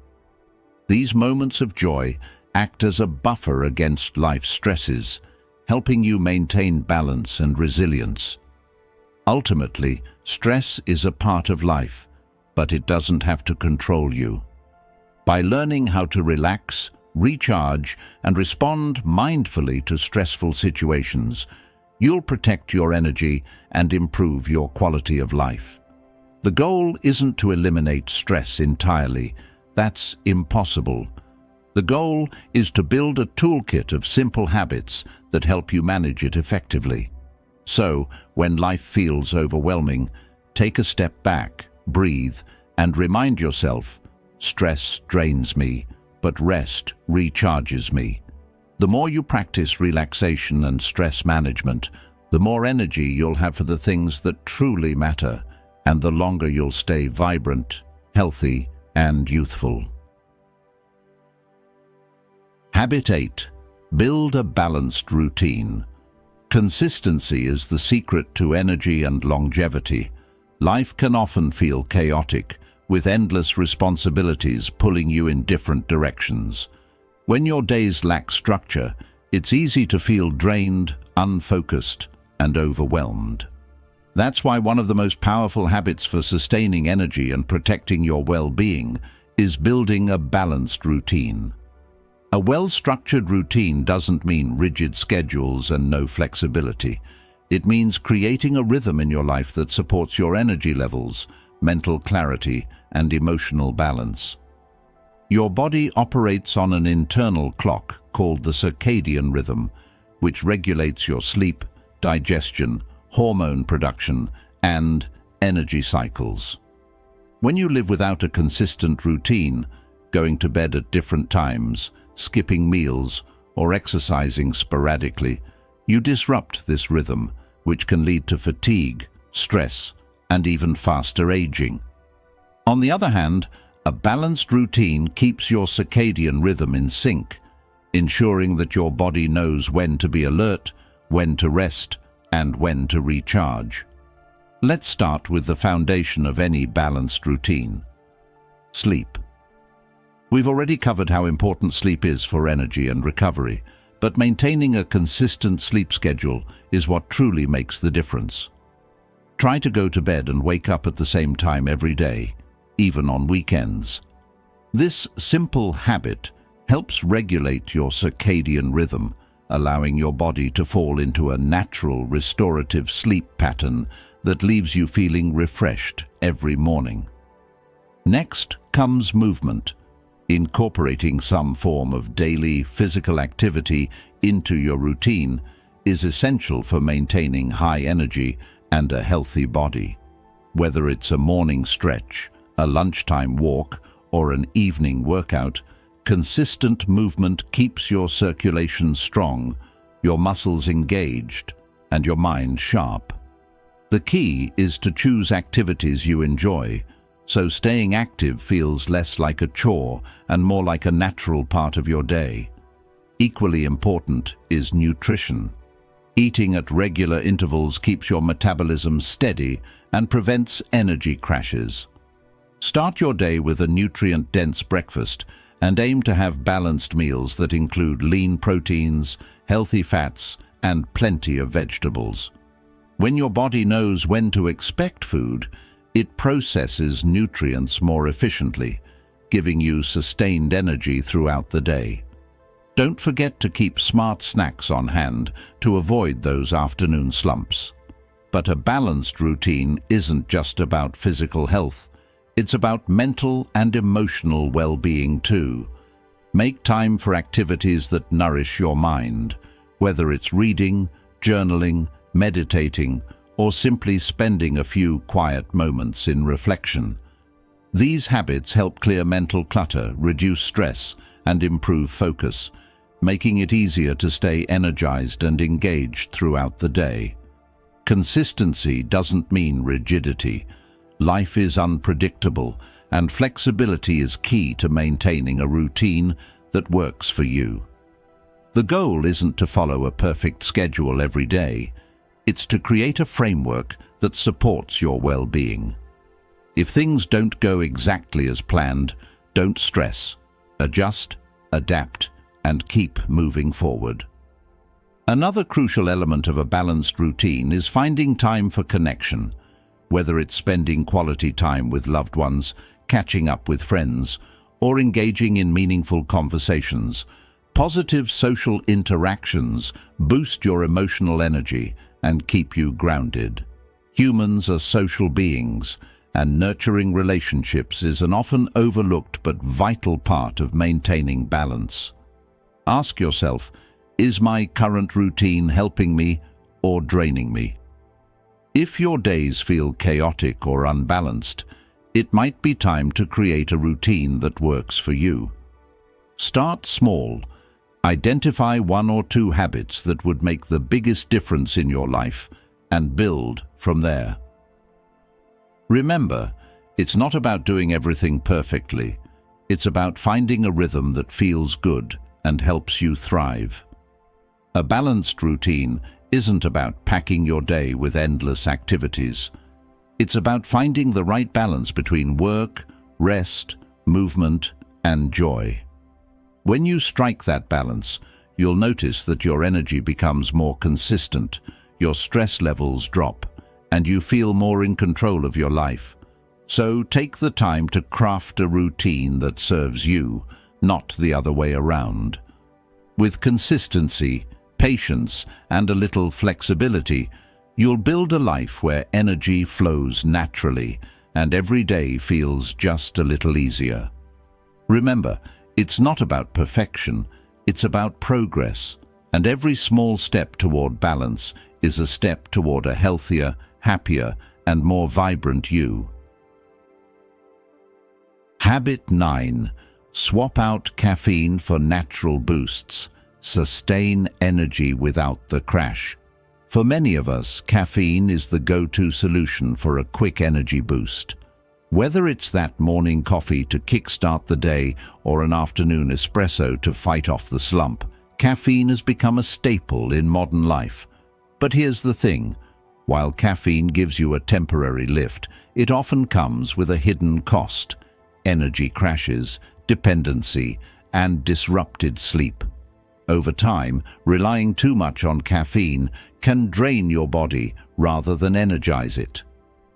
Speaker 1: These moments of joy act as a buffer against life's stresses, helping you maintain balance and resilience. Ultimately, stress is a part of life, but it doesn't have to control you. By learning how to relax, recharge, and respond mindfully to stressful situations, you'll protect your energy and improve your quality of life. The goal isn't to eliminate stress entirely. That's impossible. The goal is to build a toolkit of simple habits that help you manage it effectively. So, when life feels overwhelming, take a step back, breathe, and remind yourself, stress drains me, but rest recharges me. The more you practice relaxation and stress management, the more energy you'll have for the things that truly matter, and the longer you'll stay vibrant, healthy, and youthful. Habit 8. Build a balanced routine. Consistency is the secret to energy and longevity. Life can often feel chaotic, with endless responsibilities pulling you in different directions. When your days lack structure, it's easy to feel drained, unfocused, and overwhelmed. That's why one of the most powerful habits for sustaining energy and protecting your well-being is building a balanced routine. A well-structured routine doesn't mean rigid schedules and no flexibility. It means creating a rhythm in your life that supports your energy levels, mental clarity, and emotional balance. Your body operates on an internal clock called the circadian rhythm, which regulates your sleep, digestion, hormone production, and energy cycles. When you live without a consistent routine, going to bed at different times, skipping meals, or exercising sporadically, you disrupt this rhythm, which can lead to fatigue, stress, and even faster aging. On the other hand, a balanced routine keeps your circadian rhythm in sync, ensuring that your body knows when to be alert, when to rest, and when to recharge. Let's start with the foundation of any balanced routine: sleep. We've already covered how important sleep is for energy and recovery, but maintaining a consistent sleep schedule is what truly makes the difference. Try to go to bed and wake up at the same time every day, even on weekends. This simple habit helps regulate your circadian rhythm, allowing your body to fall into a natural restorative sleep pattern that leaves you feeling refreshed every morning. Next comes movement. Incorporating some form of daily physical activity into your routine is essential for maintaining high energy and a healthy body. Whether it's a morning stretch, a lunchtime walk, or an evening workout, consistent movement keeps your circulation strong, your muscles engaged, and your mind sharp. The key is to choose activities you enjoy, so staying active feels less like a chore and more like a natural part of your day. Equally important is nutrition. Eating at regular intervals keeps your metabolism steady and prevents energy crashes. Start your day with a nutrient-dense breakfast and aim to have balanced meals that include lean proteins, healthy fats, and plenty of vegetables. When your body knows when to expect food, it processes nutrients more efficiently, giving you sustained energy throughout the day. Don't forget to keep smart snacks on hand to avoid those afternoon slumps. But a balanced routine isn't just about physical health. It's about mental and emotional well-being too. Make time for activities that nourish your mind, whether it's reading, journaling, meditating, or simply spending a few quiet moments in reflection. These habits help clear mental clutter, reduce stress, and improve focus, making it easier to stay energized and engaged throughout the day. Consistency doesn't mean rigidity. Life is unpredictable, and flexibility is key to maintaining a routine that works for you. The goal isn't to follow a perfect schedule every day. It's to create a framework that supports your well-being. If things don't go exactly as planned, don't stress. Adjust, adapt, and keep moving forward. Another crucial element of a balanced routine is finding time for connection, whether it's spending quality time with loved ones, catching up with friends, or engaging in meaningful conversations. Positive social interactions boost your emotional energy and keep you grounded. Humans are social beings, and nurturing relationships is an often overlooked but vital part of maintaining balance. Ask yourself, is my current routine helping me or draining me? If your days feel chaotic or unbalanced, it might be time to create a routine that works for you. Start small. Identify 1 or 2 habits that would make the biggest difference in your life and build from there. Remember, it's not about doing everything perfectly. It's about finding a rhythm that feels good and helps you thrive. A balanced routine isn't about packing your day with endless activities. It's about finding the right balance between work, rest, movement, and joy. When you strike that balance, you'll notice that your energy becomes more consistent, your stress levels drop, and you feel more in control of your life. So take the time to craft a routine that serves you, not the other way around. With consistency, patience, and a little flexibility, you'll build a life where energy flows naturally and every day feels just a little easier. Remember, it's not about perfection, it's about progress, and every small step toward balance is a step toward a healthier, happier, and more vibrant you. Habit 9. Swap out caffeine for natural boosts. Sustain energy without the crash. For many of us, caffeine is the go-to solution for a quick energy boost. Whether it's that morning coffee to kickstart the day or an afternoon espresso to fight off the slump, caffeine has become a staple in modern life. But here's the thing. While caffeine gives you a temporary lift, it often comes with a hidden cost: energy crashes, dependency, and disrupted sleep. Over time, relying too much on caffeine can drain your body rather than energize it.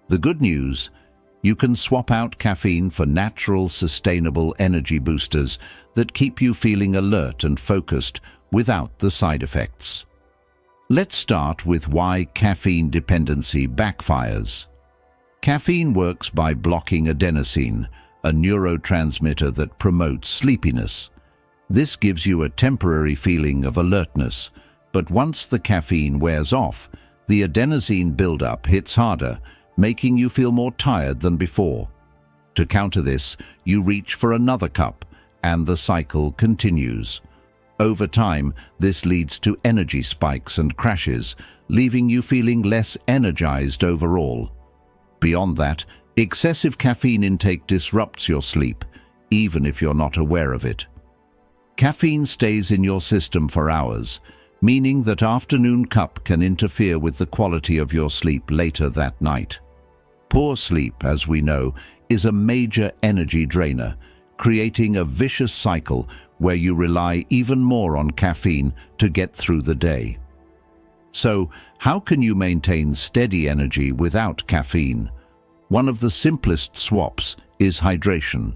Speaker 1: The good news: you can swap out caffeine for natural, sustainable energy boosters that keep you feeling alert and focused without the side effects. Let's start with why caffeine dependency backfires. Caffeine works by blocking adenosine, a neurotransmitter that promotes sleepiness. This gives you a temporary feeling of alertness, but once the caffeine wears off, the adenosine buildup hits harder, making you feel more tired than before. To counter this, you reach for another cup, and the cycle continues. Over time, this leads to energy spikes and crashes, leaving you feeling less energized overall. Beyond that, excessive caffeine intake disrupts your sleep, even if you're not aware of it. Caffeine stays in your system for hours, meaning that afternoon cup can interfere with the quality of your sleep later that night. Poor sleep, as we know, is a major energy drainer, creating a vicious cycle where you rely even more on caffeine to get through the day. So, how can you maintain steady energy without caffeine? One of the simplest swaps is hydration.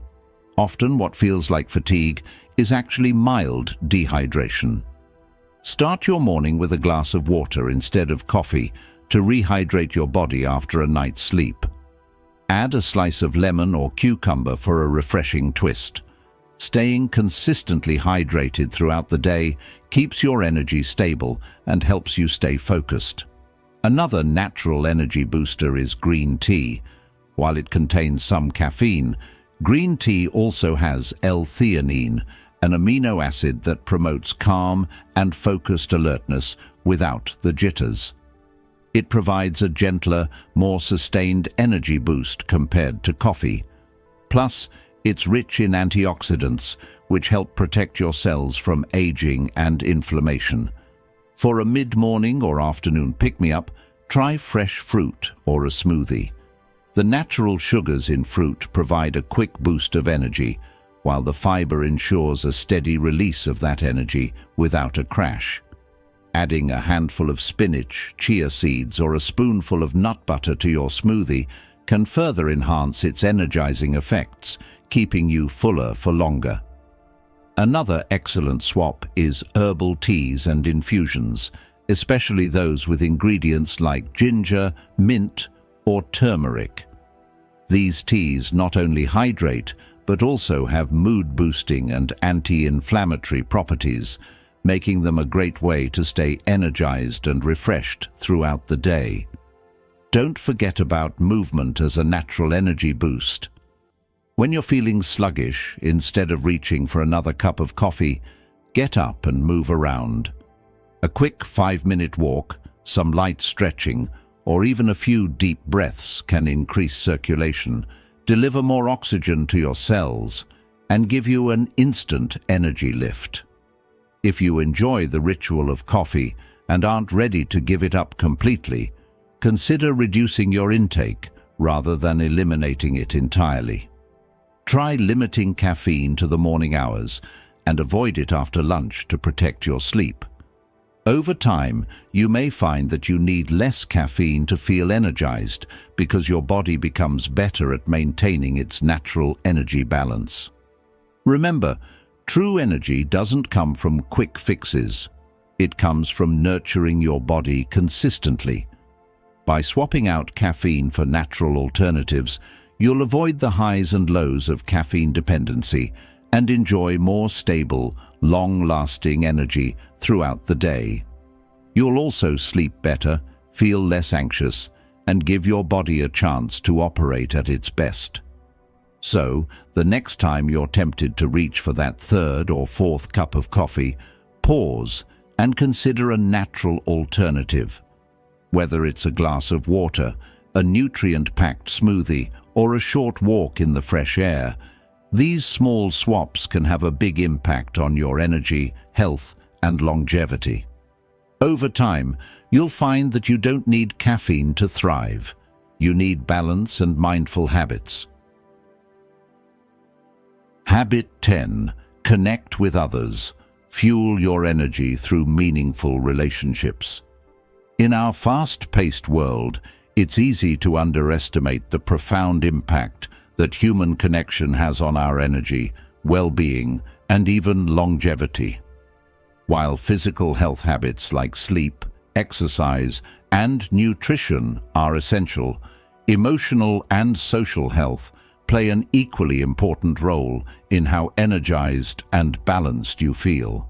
Speaker 1: Often what feels like fatigue is actually mild dehydration. Start your morning with a glass of water instead of coffee to rehydrate your body after a night's sleep. Add a slice of lemon or cucumber for a refreshing twist. Staying consistently hydrated throughout the day keeps your energy stable and helps you stay focused. Another natural energy booster is green tea. While it contains some caffeine, green tea also has L-theanine, an amino acid that promotes calm and focused alertness without the jitters. It provides a gentler, more sustained energy boost compared to coffee. Plus, it's rich in antioxidants, which help protect your cells from aging and inflammation. For a mid-morning or afternoon pick-me-up, try fresh fruit or a smoothie. The natural sugars in fruit provide a quick boost of energy, while the fiber ensures a steady release of that energy without a crash. adding a handful of spinach, chia seeds, or a spoonful of nut butter to your smoothie can further enhance its energizing effects, keeping you fuller for longer. Another excellent swap is herbal teas and infusions, especially those with ingredients like ginger, mint, or turmeric. These teas not only hydrate, but also have mood-boosting and anti-inflammatory properties, making them a great way to stay energized and refreshed throughout the day. Don't forget about movement as a natural energy boost. When you're feeling sluggish, instead of reaching for another cup of coffee, get up and move around. A quick 5-minute walk, some light stretching, or even a few deep breaths can increase circulation, deliver more oxygen to your cells, and give you an instant energy lift. If you enjoy the ritual of coffee and aren't ready to give it up completely, consider reducing your intake rather than eliminating it entirely. Try limiting caffeine to the morning hours and avoid it after lunch to protect your sleep. Over time, you may find that you need less caffeine to feel energized because your body becomes better at maintaining its natural energy balance. Remember, true energy doesn't come from quick fixes. It comes from nurturing your body consistently. By swapping out caffeine for natural alternatives, you'll avoid the highs and lows of caffeine dependency and enjoy more stable, long-lasting energy throughout the day. You'll also sleep better, feel less anxious, and give your body a chance to operate at its best. So, the next time you're tempted to reach for that third or fourth cup of coffee, pause and consider a natural alternative. Whether it's a glass of water, a nutrient-packed smoothie, or a short walk in the fresh air, these small swaps can have a big impact on your energy, health, and longevity. Over time, you'll find that you don't need caffeine to thrive. You need balance and mindful habits. Habit 10. Connect with others. Fuel your energy through meaningful relationships. In our fast-paced world, it's easy to underestimate the profound impact that human connection has on our energy, well-being, and even longevity. While physical health habits like sleep, exercise, and nutrition are essential, emotional and social health play an equally important role in how energized and balanced you feel.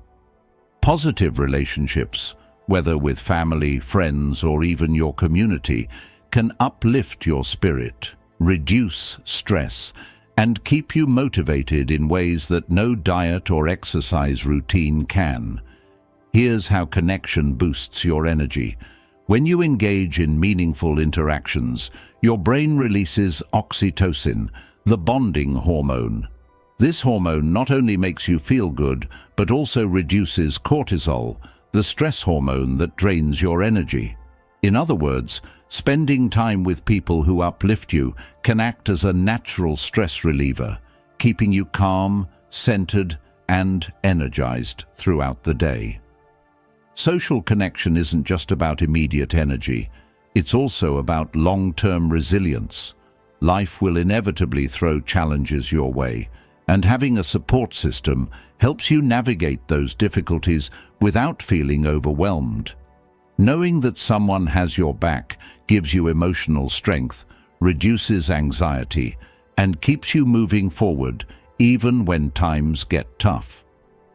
Speaker 1: Positive relationships, whether with family, friends, or even your community, can uplift your spirit, reduce stress, and keep you motivated in ways that no diet or exercise routine can. Here's how connection boosts your energy. When you engage in meaningful interactions, your brain releases oxytocin, the bonding hormone. This hormone not only makes you feel good, but also reduces cortisol, the stress hormone that drains your energy. In other words, spending time with people who uplift you can act as a natural stress reliever, keeping you calm, centered, and energized throughout the day. Social connection isn't just about immediate energy, it's also about long-term resilience. Life will inevitably throw challenges your way, and having a support system helps you navigate those difficulties without feeling overwhelmed. Knowing that someone has your back gives you emotional strength, reduces anxiety, and keeps you moving forward even when times get tough.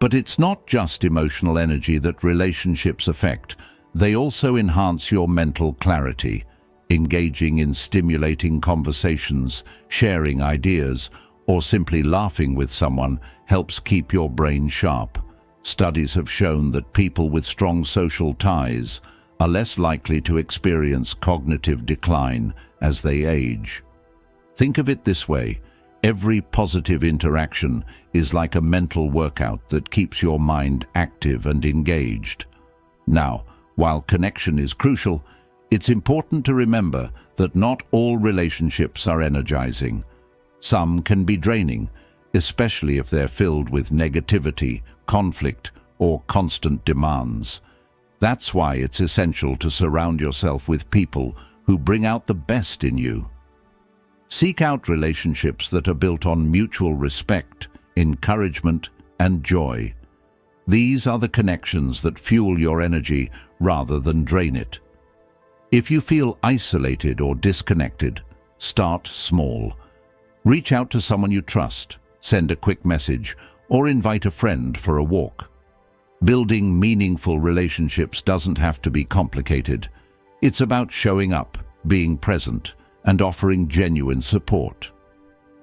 Speaker 1: But it's not just emotional energy that relationships affect. They also enhance your mental clarity. Engaging in stimulating conversations, sharing ideas, or simply laughing with someone helps keep your brain sharp. Studies have shown that people with strong social ties are less likely to experience cognitive decline as they age. Think of it this way: every positive interaction is like a mental workout that keeps your mind active and engaged. Now, while connection is crucial, it's important to remember that not all relationships are energizing. Some can be draining, especially if they're filled with negativity, conflict, or constant demands. That's why it's essential to surround yourself with people who bring out the best in you. Seek out relationships that are built on mutual respect, encouragement, and joy. These are the connections that fuel your energy rather than drain it. If you feel isolated or disconnected, start small. Reach out to someone you trust, send a quick message, or invite a friend for a walk. Building meaningful relationships doesn't have to be complicated. It's about showing up, being present, and offering genuine support.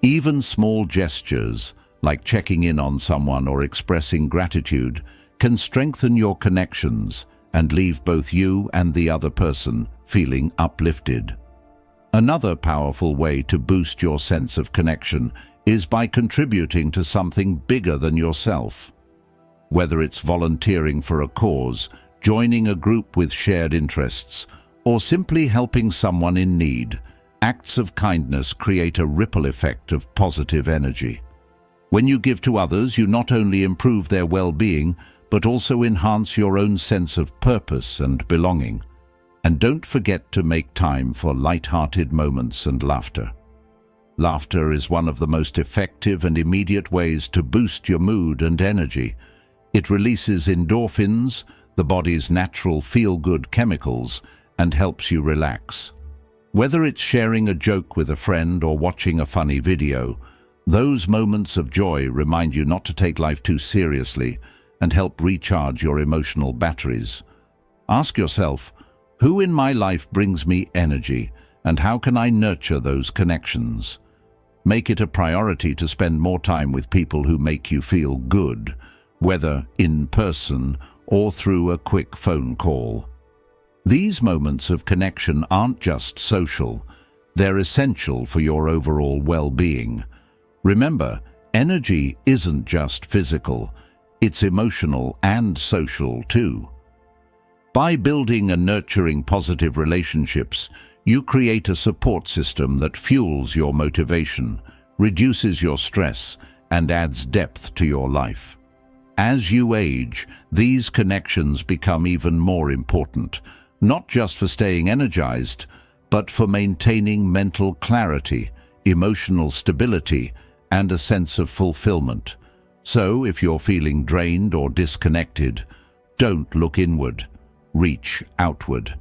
Speaker 1: Even small gestures, like checking in on someone or expressing gratitude, can strengthen your connections and leave both you and the other person feeling uplifted. Another powerful way to boost your sense of connection is by contributing to something bigger than yourself. Whether it's volunteering for a cause, joining a group with shared interests, or simply helping someone in need, acts of kindness create a ripple effect of positive energy. When you give to others, you not only improve their well-being, but also enhance your own sense of purpose and belonging. And don't forget to make time for light-hearted moments and laughter. Laughter is one of the most effective and immediate ways to boost your mood and energy. It releases endorphins, the body's natural feel-good chemicals, and helps you relax. Whether it's sharing a joke with a friend or watching a funny video, those moments of joy remind you not to take life too seriously and help recharge your emotional batteries. Ask yourself, who in my life brings me energy, and how can I nurture those connections? Make it a priority to spend more time with people who make you feel good, whether in person or through a quick phone call. These moments of connection aren't just social, they're essential for your overall well-being. Remember, energy isn't just physical, it's emotional and social too. By building and nurturing positive relationships, you create a support system that fuels your motivation, reduces your stress, and adds depth to your life. As you age, these connections become even more important, not just for staying energized, but for maintaining mental clarity, emotional stability, and a sense of fulfillment. So, if you're feeling drained or disconnected, don't look inward, reach outward.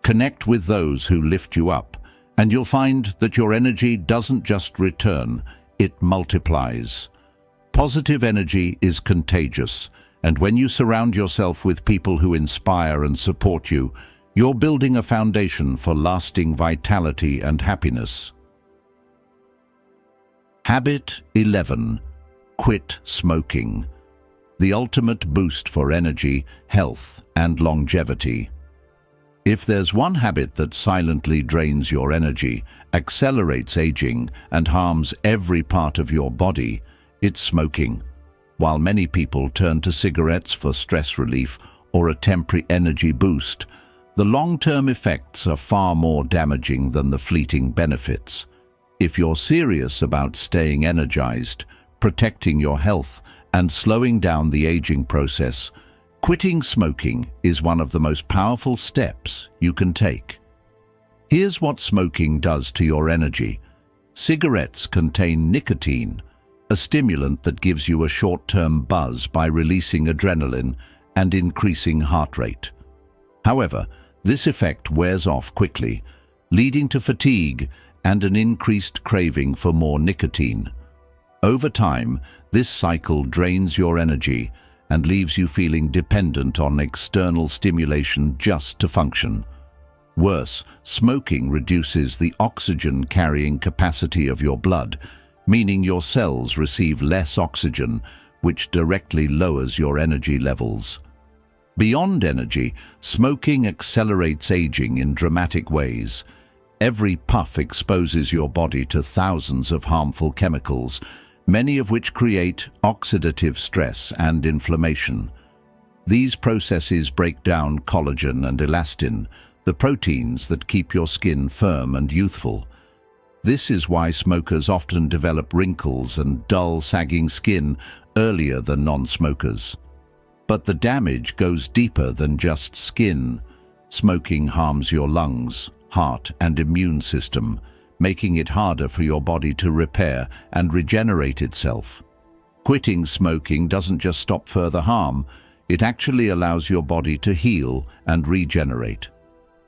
Speaker 1: Connect with those who lift you up, and you'll find that your energy doesn't just return, it multiplies. Positive energy is contagious, and when you surround yourself with people who inspire and support you, you're building a foundation for lasting vitality and happiness. Habit 11. Quit smoking. The ultimate boost for energy, health, and longevity. If there's one habit that silently drains your energy, accelerates aging, and harms every part of your body, it's smoking. While many people turn to cigarettes for stress relief or a temporary energy boost, the long-term effects are far more damaging than the fleeting benefits. If you're serious about staying energized, protecting your health, and slowing down the aging process, quitting smoking is one of the most powerful steps you can take. Here's what smoking does to your energy. Cigarettes contain nicotine, a stimulant that gives you a short-term buzz by releasing adrenaline and increasing heart rate. However, this effect wears off quickly, leading to fatigue and an increased craving for more nicotine. Over time, this cycle drains your energy and leaves you feeling dependent on external stimulation just to function. Worse, smoking reduces the oxygen-carrying capacity of your blood, meaning your cells receive less oxygen, which directly lowers your energy levels. Beyond energy, smoking accelerates aging in dramatic ways. Every puff exposes your body to thousands of harmful chemicals, many of which create oxidative stress and inflammation. These processes break down collagen and elastin, the proteins that keep your skin firm and youthful. This is why smokers often develop wrinkles and dull, sagging skin earlier than non-smokers. But the damage goes deeper than just skin. Smoking harms your lungs, heart, and immune system, making it harder for your body to repair and regenerate itself. Quitting smoking doesn't just stop further harm, it actually allows your body to heal and regenerate.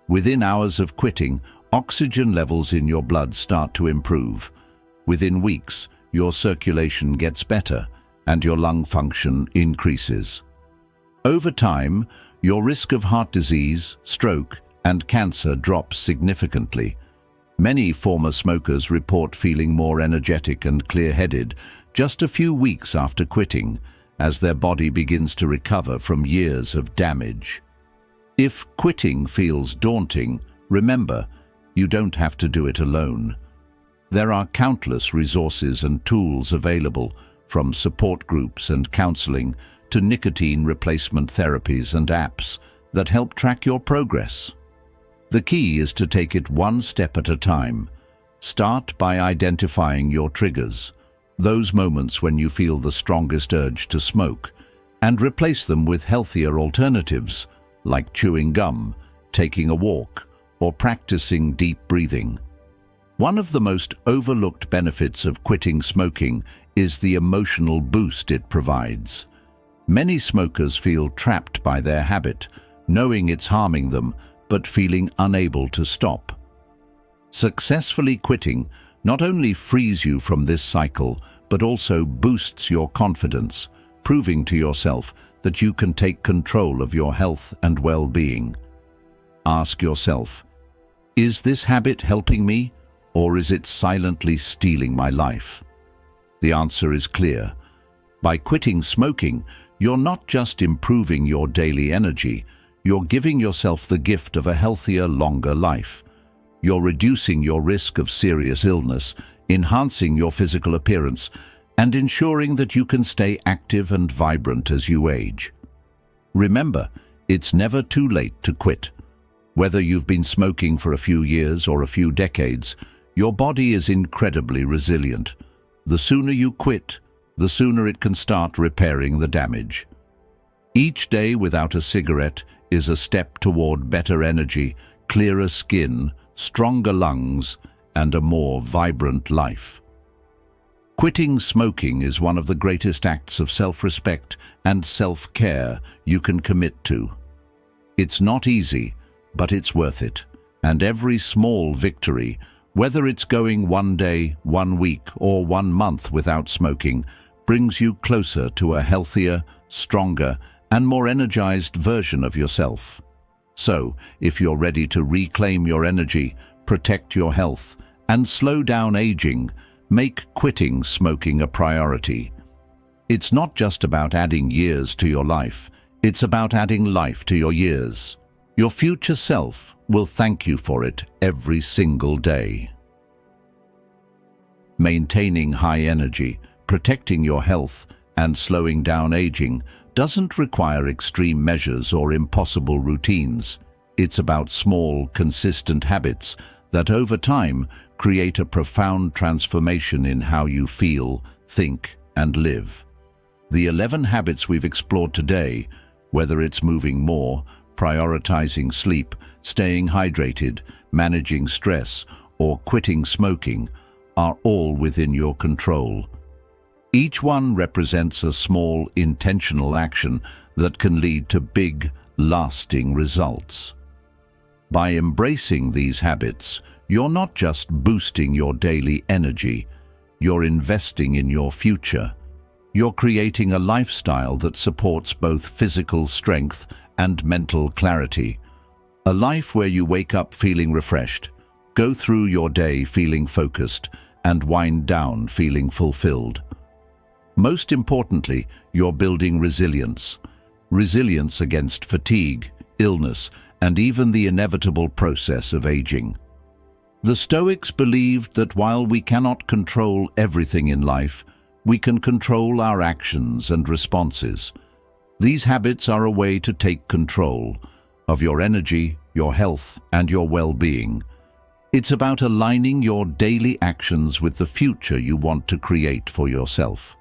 Speaker 1: Within hours of quitting, oxygen levels in your blood start to improve. Within weeks, your circulation gets better and your lung function increases. Over time, your risk of heart disease, stroke, and cancer drops significantly. Many former smokers report feeling more energetic and clear-headed just a few weeks after quitting, as their body begins to recover from years of damage. If quitting feels daunting, remember, you don't have to do it alone. There are countless resources and tools available, from support groups and counseling to nicotine replacement therapies and apps that help track your progress. The key is to take it one step at a time. Start by identifying your triggers, those moments when you feel the strongest urge to smoke, and replace them with healthier alternatives, like chewing gum, taking a walk, or practicing deep breathing. One of the most overlooked benefits of quitting smoking is the emotional boost it provides. Many smokers feel trapped by their habit, knowing it's harming them, but feeling unable to stop. Successfully quitting not only frees you from this cycle, but also boosts your confidence, proving to yourself that you can take control of your health and well-being. Ask yourself, is this habit helping me, or is it silently stealing my life? The answer is clear. By quitting smoking, you're not just improving your daily energy, you're giving yourself the gift of a healthier, longer life. You're reducing your risk of serious illness, enhancing your physical appearance, and ensuring that you can stay active and vibrant as you age. Remember, it's never too late to quit. Whether you've been smoking for a few years or a few decades, your body is incredibly resilient. The sooner you quit, the sooner it can start repairing the damage. Each day without a cigarette is a step toward better energy, clearer skin, stronger lungs, and a more vibrant life. Quitting smoking is one of the greatest acts of self-respect and self-care you can commit to. It's not easy, but it's worth it. And every small victory, whether it's going one day, 1 week, or 1 month without smoking, brings you closer to a healthier, stronger, and more energized version of yourself. So, if you're ready to reclaim your energy, protect your health, and slow down aging, make quitting smoking a priority. It's not just about adding years to your life, it's about adding life to your years. Your future self will thank you for it every single day. Maintaining high energy, protecting your health, and slowing down aging doesn't require extreme measures or impossible routines. It's about small, consistent habits that over time create a profound transformation in how you feel, think, and live. The 11 habits we've explored today, whether it's moving more, prioritizing sleep, staying hydrated, managing stress, or quitting smoking, are all within your control. Each one represents a small, intentional action that can lead to big, lasting results. By embracing these habits, you're not just boosting your daily energy, you're investing in your future. You're creating a lifestyle that supports both physical strength and mental clarity. A life where you wake up feeling refreshed, go through your day feeling focused, and wind down feeling fulfilled. Most importantly, you're building resilience. Resilience against fatigue, illness, and even the inevitable process of aging. The Stoics believed that while we cannot control everything in life, we can control our actions and responses. These habits are a way to take control of your energy, your health, and your well-being. It's about aligning your daily actions with the future you want to create for yourself.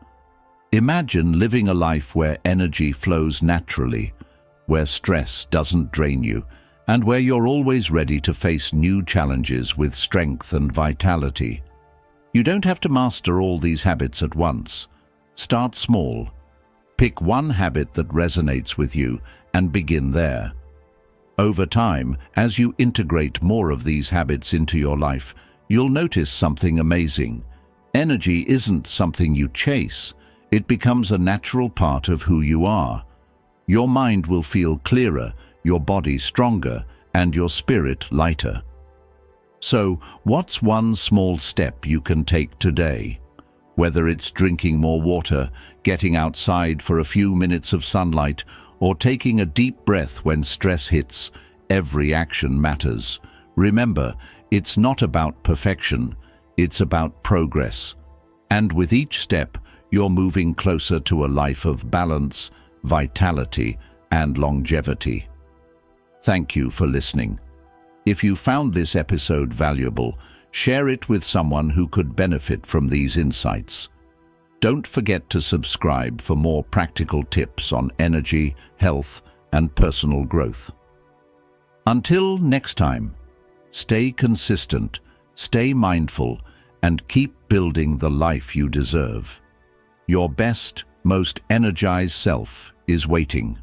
Speaker 1: Imagine living a life where energy flows naturally, where stress doesn't drain you, and where you're always ready to face new challenges with strength and vitality. You don't have to master all these habits at once. Start small. Pick one habit that resonates with you and begin there. Over time, as you integrate more of these habits into your life, you'll notice something amazing. Energy isn't something you chase. It becomes a natural part of who you are. Your mind will feel clearer, your body stronger, and your spirit lighter. So, what's one small step you can take today? Whether it's drinking more water, getting outside for a few minutes of sunlight, or taking a deep breath when stress hits, every action matters. Remember, it's not about perfection, it's about progress. And with each step, you're moving closer to a life of balance, vitality, and longevity. Thank you for listening. If you found this episode valuable, share it with someone who could benefit from these insights. Don't forget to subscribe for more practical tips on energy, health, and personal growth. Until next time, stay consistent, stay mindful, and keep building the life you deserve. Your best, most energized self is waiting.